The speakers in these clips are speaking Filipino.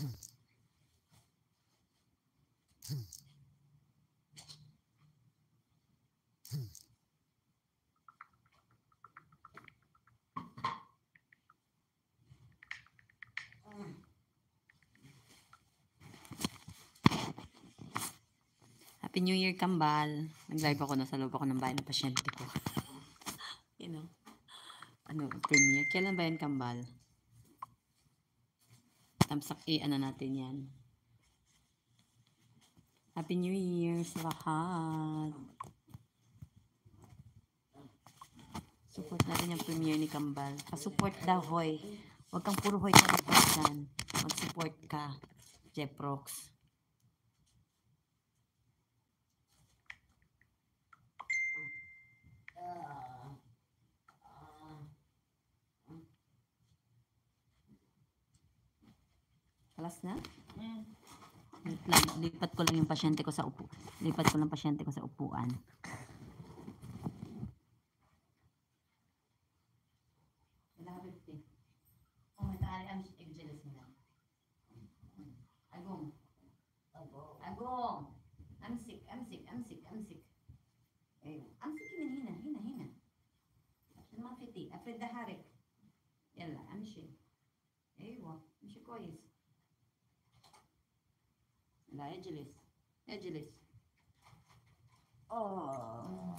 Happy New Year, Kambal. Nag-live ako, nasa loob ako ng bahay ng pasyente ko. You know, premiere. Kailan ba yan, Kambal? Tamsak ano natin yan. Happy New Year sa lahat. Support natin yung premiere ni Kambal. Pa-support daw, hoy. Huwag kang puro hoy ka dyan. Mag-support ka, Jeprox. Kalas na? Lipat ko lang yung pasyente ko sa Lipat ko lang pasyente ko sa upuan. Agong. I'm sick. I'm sick. هنا. عشان ما في طيق. افرد ظهرك. يلا امشي. ايوه امشي كويس. لا اجلس. اوه.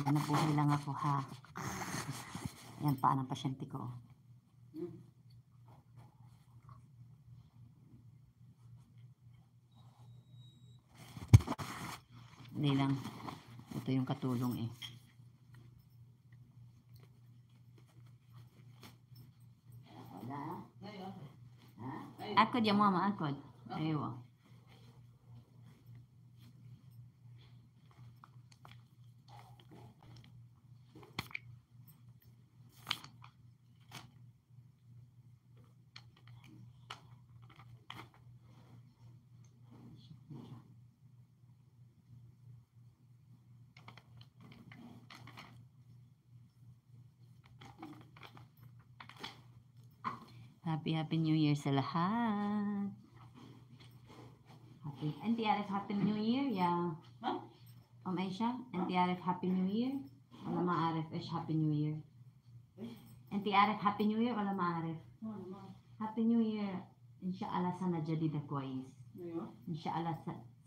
Nabuhay lang ako, ha. Yan pa ng pasyente ko. Hindi lang. Ito yung katulong eh. Akod ya mama, akod. Aywa. Happy New Year sa lahat. Auntie Arif, Happy New Year ya. Aisha, Auntie Arif, Happy New Year. Wala maarif, ish Happy New Year. Auntie Arif, Happy New Year. Wala maarif. Happy New Year. Inshallah sana jadida كويس. Inshallah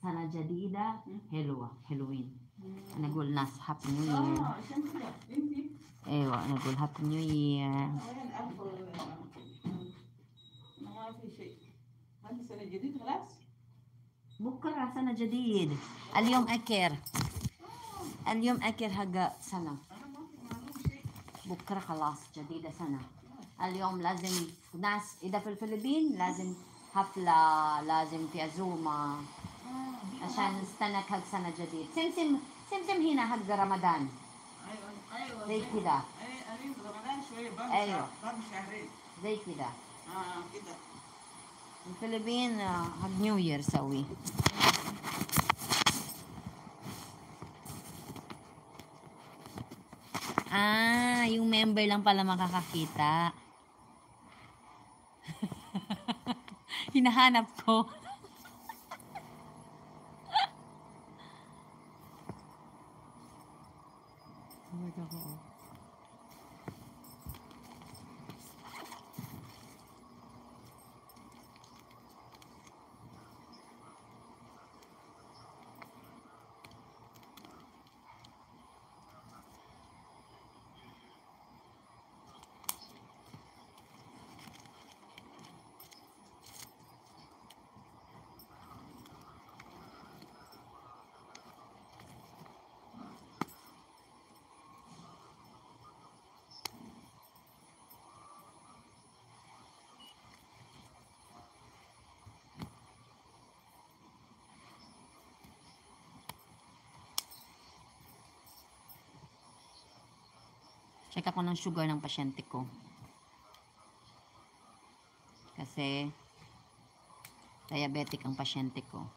sana jadida حلوة. Halloween. أنا أقول ناس Happy New Year. أيوة أنا أقول Happy New Year. ما في شيء. هذه سنة جديد خلاص. بكرة سنة جديد. اليوم أكر هجا سنة. بكرة خلاص جديدة سنة. اليوم لازم ناس إذا في الفلبين لازم حفلة، لازم في عزومة عشان نستنى هاي سنة جديد. سمسم هنا حق رمضان. ايوه زي كده. ايوه رمضان شوية بعد أيوة. بعد شهرين. زي كده. كده. الفلبين حق نيو يير سوي. Yung member lang pala makakakita. Hinahanap ko. Check ako ng sugar ng pasyente ko. Kasi diabetic ang pasyente ko.